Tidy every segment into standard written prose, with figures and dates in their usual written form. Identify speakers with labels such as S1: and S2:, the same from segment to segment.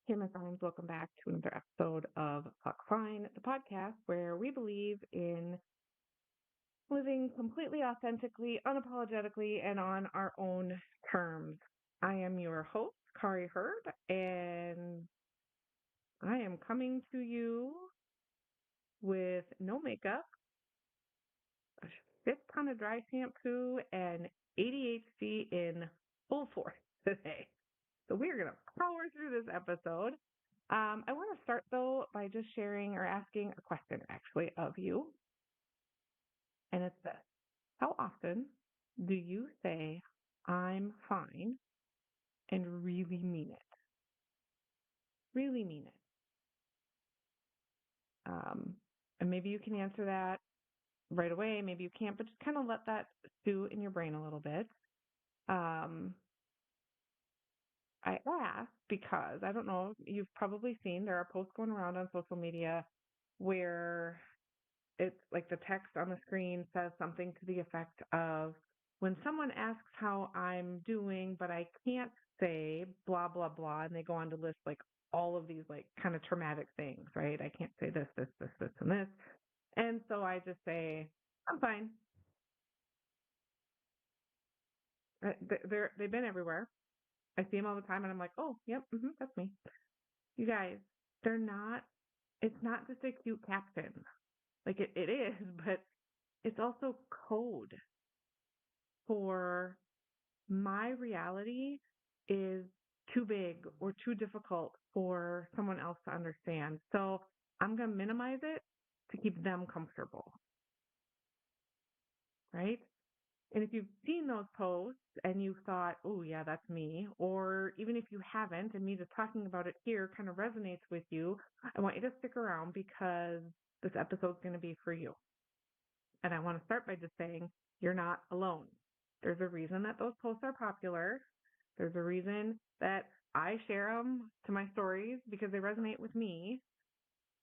S1: Hey, my friends, welcome back to another episode of Fuck Fine, the podcast where we believe in living completely authentically, unapologetically, and on our own terms. I am your host, Kari Hurd, and I am coming to you with no makeup, a shit ton of dry shampoo, and ADHD in full force today. So we are going to power through this episode. I want to start, though, by just sharing or asking a question, actually, of you. And it's this. How often do you say, I'm fine, and really mean it? Really mean it. And maybe you can answer that right away. Maybe you can't, but just kind of let that stew in your brain a little bit. I ask because I don't know, you've probably seen there are posts going around on social media where it's like the text on the screen says something to the effect of, when someone asks how I'm doing, but I can't say blah, blah, blah, and they go on to list like all of these like kind of traumatic things, right? I can't say this, and this. And so I just say, I'm fine. They've been everywhere. I see them all the time and I'm like, oh, yep, that's me. You guys, they're not, it's not just a cute caption. Like it is, but it's also code for my reality is too big or too difficult for someone else to understand. So I'm going to minimize it to keep them comfortable, right? And if you've seen those posts and you thought, oh, yeah, that's me, or even if you haven't and me just talking about it here kind of resonates with you, I want you to stick around because this episode's going to be for you. And I want to start by just saying you're not alone. There's a reason that those posts are popular. There's a reason that I share them to my stories because they resonate with me.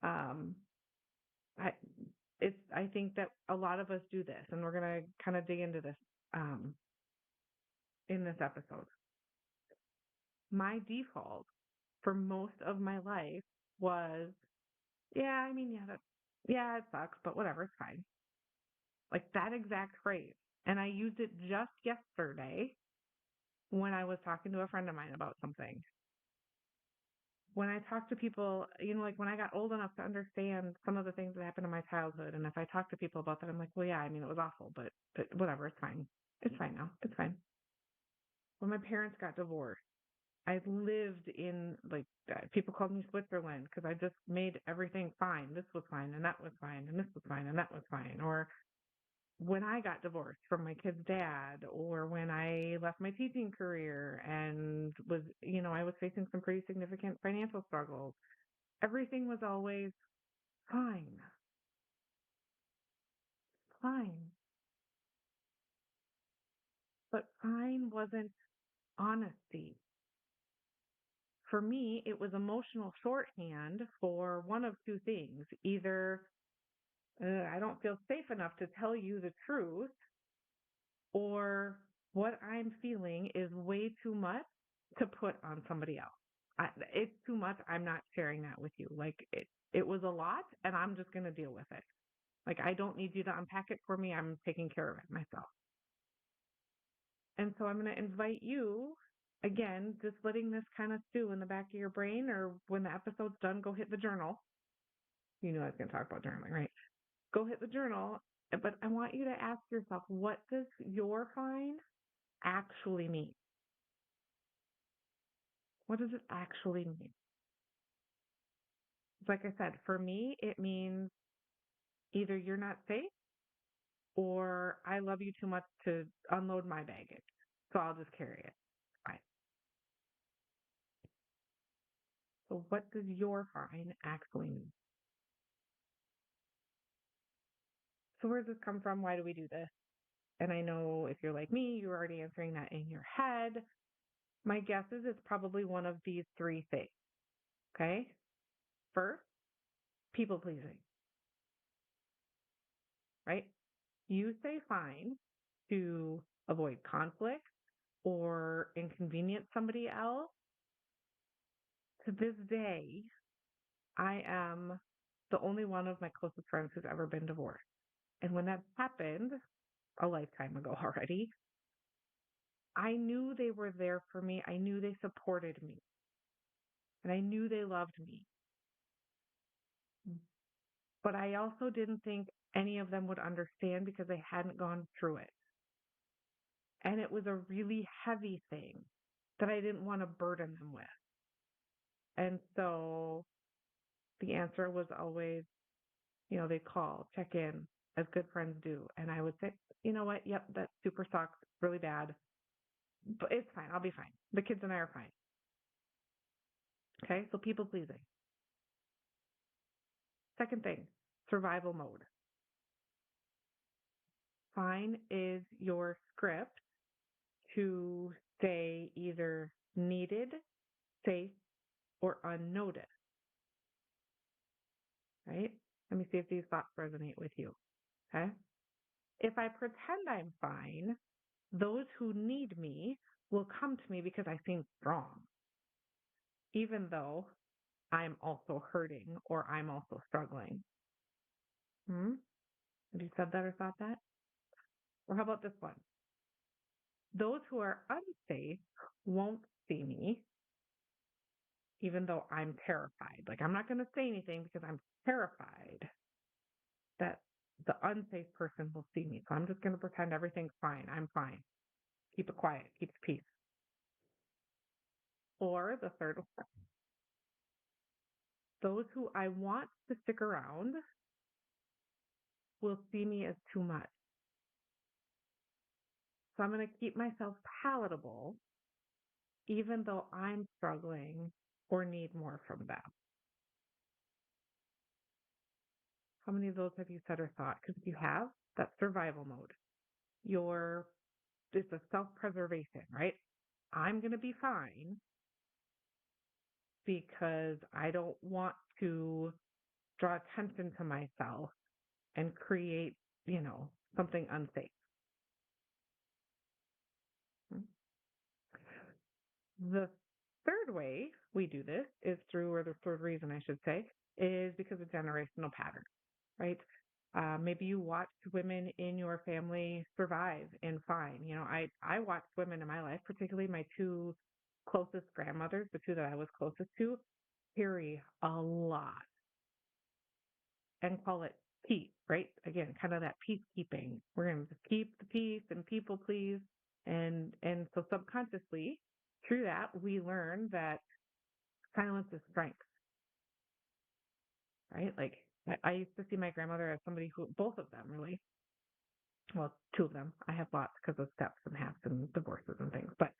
S1: Um, I I think that a lot of us do this, and we're gonna kind of dig into this in this episode. My default for most of my life was, yeah, it sucks, but whatever, it's fine. Like that exact phrase. And I used it just yesterday when I was talking to a friend of mine about something. When I talk to people, like when I got old enough to understand some of the things that happened in my childhood, and if I talk to people about that, I'm like, well, yeah, it was awful, but whatever, it's fine. It's fine now. It's fine. When my parents got divorced, I lived in like people called me Switzerland because I just made everything fine. This was fine, and that was fine, and this was fine, and that was fine. Or when I got divorced from my kid's dad, or when I left my teaching career and was, I was facing some pretty significant financial struggles, everything was always fine, fine. But fine wasn't honesty. For me, it was emotional shorthand for one of two things. Either I don't feel safe enough to tell you the truth, or what I'm feeling is way too much to put on somebody else. It's too much. I'm not sharing that with you. Like it was a lot, and I'm just going to deal with it. Like I don't need you to unpack it for me. I'm taking care of it myself. And so I'm going to invite you, again, just letting this kind of stew in the back of your brain, or when the episode's done, go hit the journal. You know I was going to talk about journaling, right? Go hit the journal. But I want you to ask yourself, what does your fine actually mean? What does it actually mean? Like I said, for me, it means either you're not safe or I love you too much to unload my baggage. So I'll just carry it. Fine. So what does your fine actually mean? So where does this come from? Why do we do this? And I know if you're like me, you're already answering that in your head. My guess is it's probably one of these three things. Okay. First, people pleasing, right? You say fine to avoid conflict or inconvenience somebody else To this day, I am the only one of my closest friends who's ever been divorced. And when that happened, a lifetime ago already, I knew they were there for me. I knew they supported me. And I knew they loved me. But I also didn't think any of them would understand because they hadn't gone through it. And it was a really heavy thing that I didn't want to burden them with. And so the answer was always, they'd call, check in, as good friends do. And I would say, you know what? Yep, that super sucks, really bad. But it's fine. I'll be fine. The kids and I are fine. Okay, so people pleasing. Second thing, survival mode. Fine is your script to stay either needed, safe, or unnoticed, right? Let me see if these thoughts resonate with you, okay? If I pretend I'm fine, those who need me will come to me because I seem strong, even though I'm also hurting or I'm also struggling. Have you said that or thought that? Or how about this one? Those who are unsafe won't see me, even though I'm terrified. Like, I'm not going to say anything because I'm terrified that the unsafe person will see me. So I'm just going to pretend everything's fine. I'm fine. Keep it quiet. Keep the peace. Or the third one, those who I want to stick around will see me as too much. So I'm going to keep myself palatable, even though I'm struggling or need more from them. How many of those have you said or thought? Because if you have, that's survival mode. It's a self-preservation, right? I'm going to be fine because I don't want to draw attention to myself and create, something unsafe. The third way we do this is through, or the third reason I should say, is because of generational patterns, right? Maybe you watched women in your family survive and fine. I watched women in my life, particularly my two closest grandmothers, the two that I was closest to, carry a lot and call it peace, right? Again, kind of that peacekeeping. We're going to keep the peace and people please. And so subconsciously, through that, we learn that silence is strength, right? Like I used to see my grandmother as somebody who, both of them really, well, two of them. I have lots because of steps and halves and divorces and things. But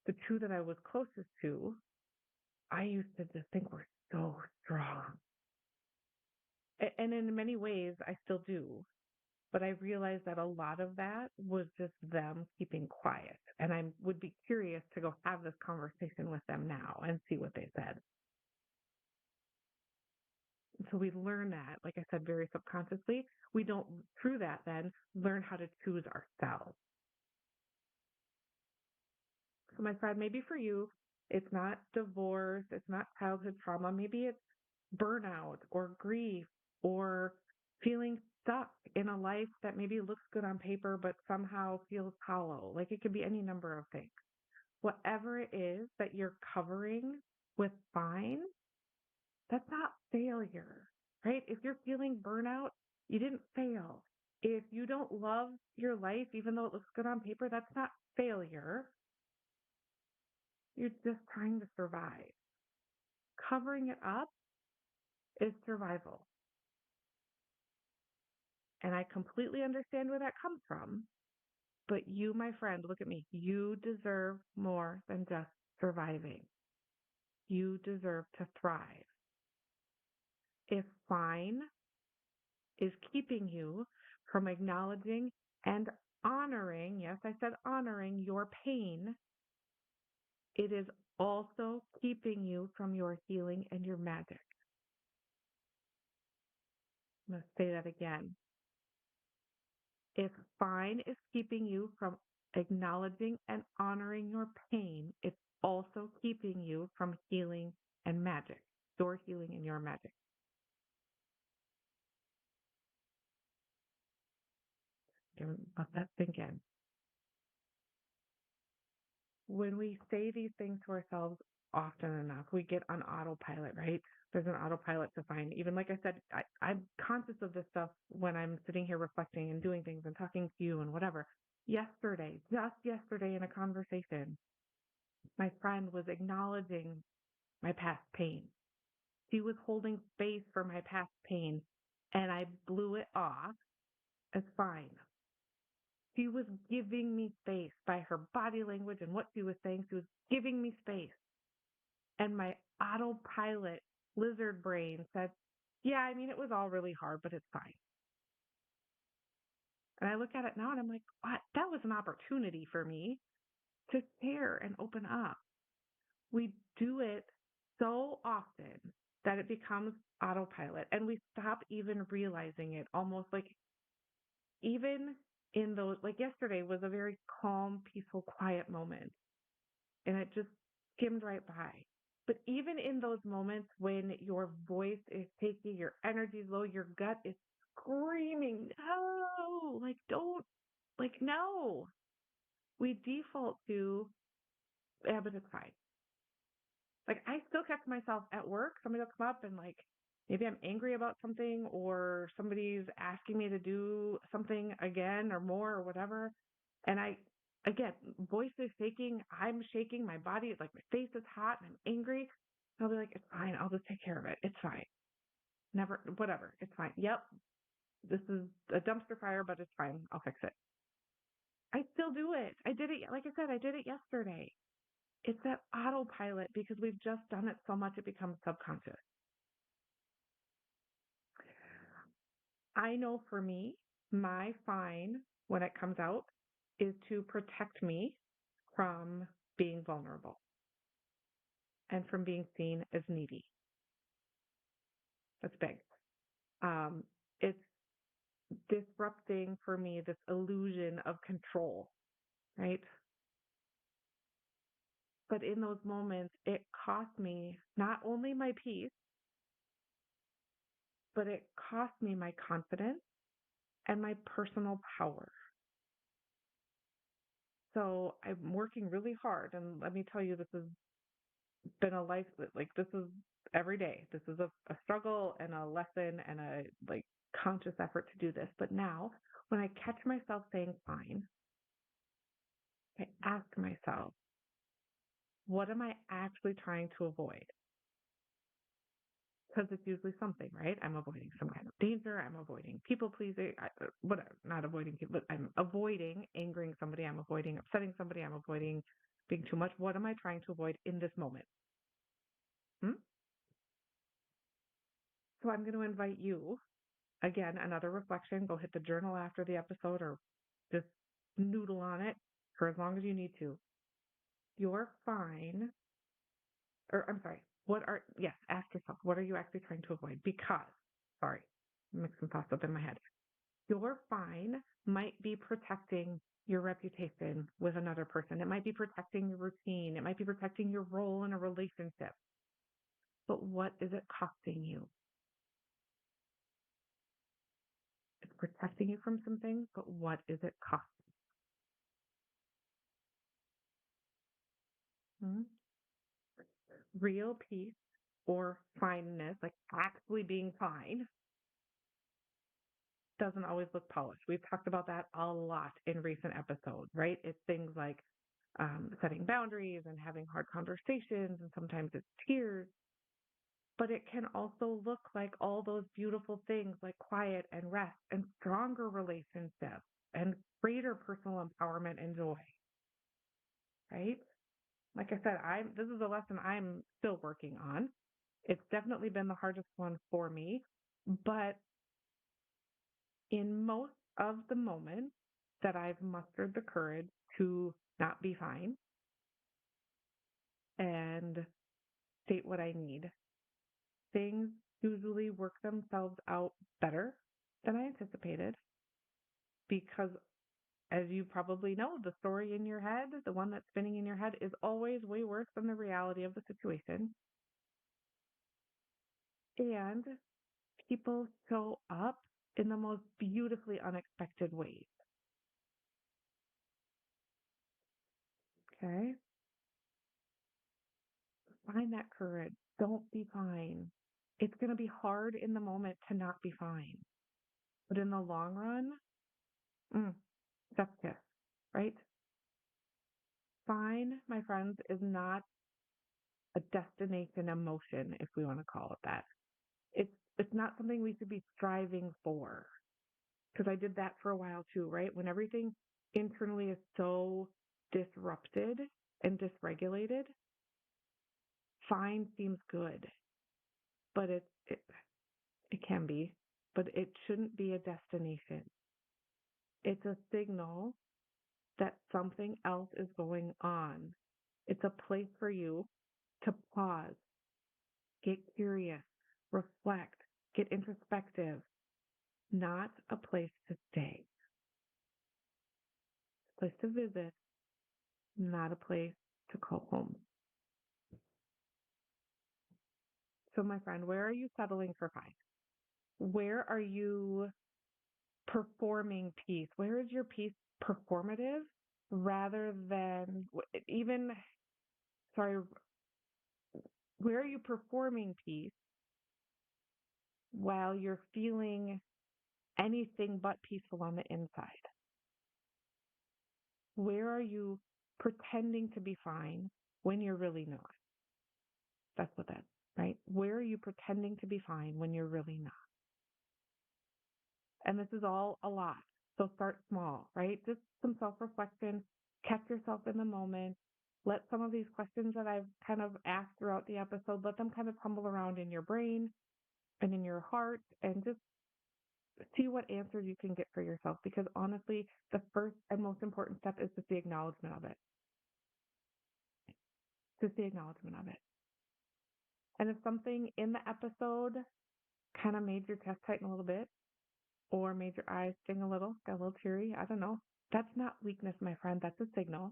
S1: the two that I was closest to, I used to just think were so strong. And in many ways, I still do. But I realized that a lot of that was just them keeping quiet. And I would be curious to go have this conversation with them now and see what they said. So we learn that, like I said, very subconsciously. We don't, through that, then learn how to choose ourselves. So, my friend, maybe for you, it's not divorce, it's not childhood trauma. Maybe it's burnout or grief or feeling stuck in a life that maybe looks good on paper but somehow feels hollow. Like it could be any number of things. Whatever it is that you're covering with fine, that's not failure, right? If you're feeling burnout, you didn't fail. If you don't love your life, even though it looks good on paper, that's not failure. You're just trying to survive. Covering it up is survival. And I completely understand where that comes from. But you, my friend, look at me. You deserve more than just surviving. You deserve to thrive. If fine is keeping you from acknowledging and honoring, yes, I said honoring your pain, it is also keeping you from your healing and your magic. I'm going to say that again. If fine is keeping you from acknowledging and honoring your pain, it's also keeping you from healing and magic, your healing and your magic. Let that sink in. When we say these things to ourselves often enough, we get on autopilot, right? There's an autopilot to find. Even like I said, I'm conscious of this stuff when I'm sitting here reflecting and doing things and talking to you and whatever. Yesterday, just yesterday in a conversation, my friend was acknowledging my past pain. She was holding space for my past pain, and I blew it off as fine. She was giving me space by her body language and what she was saying. She was giving me space. And my autopilot lizard brain said, yeah, I mean, it was all really hard, but it's fine. And I look at it now and I'm like, what? That was an opportunity for me to share and open up. We do it so often that it becomes autopilot and we stop even realizing it, almost like even in those, like yesterday was a very calm, peaceful, quiet moment. And it just skimmed right by. But even in those moments when your voice is shaky, your energy is low, your gut is screaming, no, like don't, like no, we default to, yeah, but it's fine. Like I still catch myself at work, somebody will come up and like maybe I'm angry about something or somebody's asking me to do something again or more or whatever. And I, again, voice is shaking, I'm shaking, my body is like my face is hot and I'm angry. I'll be like, it's fine, I'll just take care of it. It's fine. Never, whatever, it's fine. Yep, this is a dumpster fire, but it's fine. I'll fix it. I still do it. I did it, like I said, I did it yesterday. It's that autopilot because we've just done it so much it becomes subconscious. I know for me, my fine when it comes out is to protect me from being vulnerable and from being seen as needy. That's big. It's disrupting for me this illusion of control, right? But in those moments, it cost me not only my peace, but it cost me my confidence and my personal power. So I'm working really hard. And let me tell you, this has been a life that, like, this is every day. This is a struggle and a lesson and a like conscious effort to do this. But now, when I catch myself saying fine, I ask myself, what am I actually trying to avoid? Because it's usually something, right? I'm avoiding some kind of danger. I'm avoiding people pleasing, whatever, not avoiding people, but I'm avoiding angering somebody. I'm avoiding upsetting somebody. I'm avoiding being too much. What am I trying to avoid in this moment? Hmm? So I'm going to invite you, again, another reflection. Go hit the journal after the episode or just noodle on it for as long as you need to. You're fine. Or I'm sorry, yes, ask yourself, what are you actually trying to avoid? Because, sorry, mixing thoughts up in my head. Your fine might be protecting your reputation with another person. It might be protecting your routine. It might be protecting your role in a relationship. But what is it costing you? It's protecting you from some things, but what is it costing? Hmm? Real peace or fineness, like actually being fine, doesn't always look polished. We've talked about that a lot in recent episodes, right? It's things like setting boundaries and having hard conversations, and sometimes it's tears. But it can also look like all those beautiful things like quiet and rest and stronger relationships and greater personal empowerment and joy, right? Like I said, this is a lesson I'm still working on. It's definitely been the hardest one for me, but in most of the moments that I've mustered the courage to not be fine and state what I need, things usually work themselves out better than I anticipated because as you probably know, the story in your head, the one that's spinning in your head, is always way worse than the reality of the situation. And people show up in the most beautifully unexpected ways. Okay? Find that courage. Don't be fine. It's going to be hard in the moment to not be fine. But in the long run, that's it, right? Fine, my friends, is not a destination emotion, if we want to call it that. It's not something we should be striving for. Because I did that for a while too, right? When everything internally is so disrupted and dysregulated, fine seems good, but it can be, but it shouldn't be a destination. It's a signal that something else is going on. It's a place for you to pause, get curious, reflect, get introspective, not a place to stay. A place to visit, not a place to call home. So, my friend, where are you settling for fine? Where are you performing peace? Where is your peace performative rather than even, sorry, where are you performing peace while you're feeling anything but peaceful on the inside? Where are you pretending to be fine when you're really not? That's what that, right? Where are you pretending to be fine when you're really not? And this is all a lot. So start small, right? Just some self-reflection, catch yourself in the moment. Let some of these questions that I've kind of asked throughout the episode, let them kind of tumble around in your brain and in your heart and just see what answers you can get for yourself. Because honestly, the first and most important step is just the acknowledgement of it. Just the acknowledgement of it. And if something in the episode kind of made your chest tighten a little bit or made your eyes sting a little, got a little teary, I don't know. That's not weakness, my friend. That's a signal.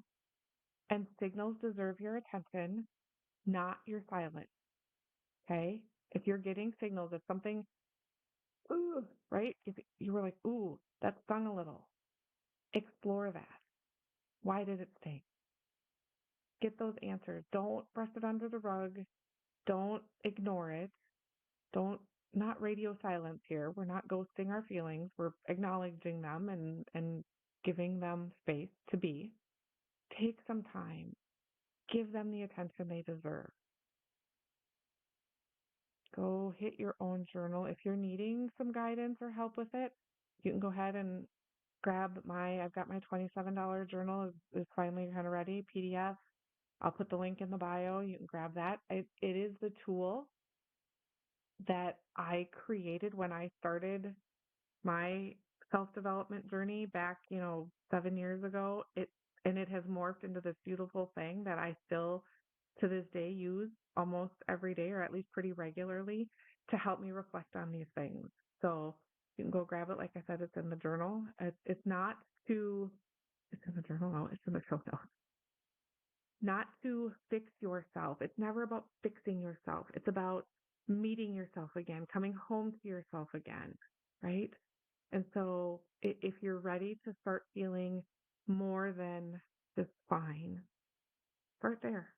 S1: And signals deserve your attention, not your silence. Okay? If you're getting signals, if something, ooh, right? If you were like, ooh, that stung a little, explore that. Why did it sting? Get those answers. Don't brush it under the rug. Don't ignore it. Don't, not radio silence here. We're not ghosting our feelings. We're acknowledging them and giving them space to be. Take some time. Give them the attention they deserve. Go hit your own journal. If you're needing some guidance or help with it, you can go ahead and I've got my $27 journal is finally kind of ready, PDF. I'll put the link in the bio. You can grab that. It is the tool that I created when I started my self-development journey back, 7 years ago. It has morphed into this beautiful thing that I still to this day use almost every day or at least pretty regularly to help me reflect on these things. So you can go grab it. Like I said, it's in the journal. It's not to, it's in the journal. No, it's in the show notes. Not to fix yourself. It's never about fixing yourself. It's about meeting yourself again, coming home to yourself again, right? And so if you're ready to start feeling more than just fine, start there.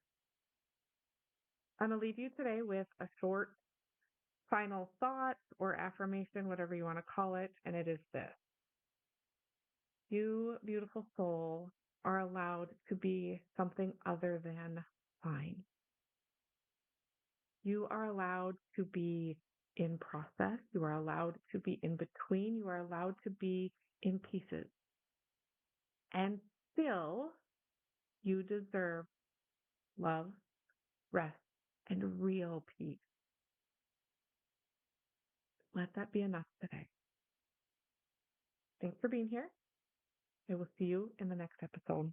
S1: I'm going to leave you today with a short final thought or affirmation, whatever you want to call it, and it is this. You, beautiful soul, are allowed to be something other than fine. You are allowed to be in process. You are allowed to be in between. You are allowed to be in pieces. And still, you deserve love, rest, and real peace. Let that be enough today. Thanks for being here. I will see you in the next episode.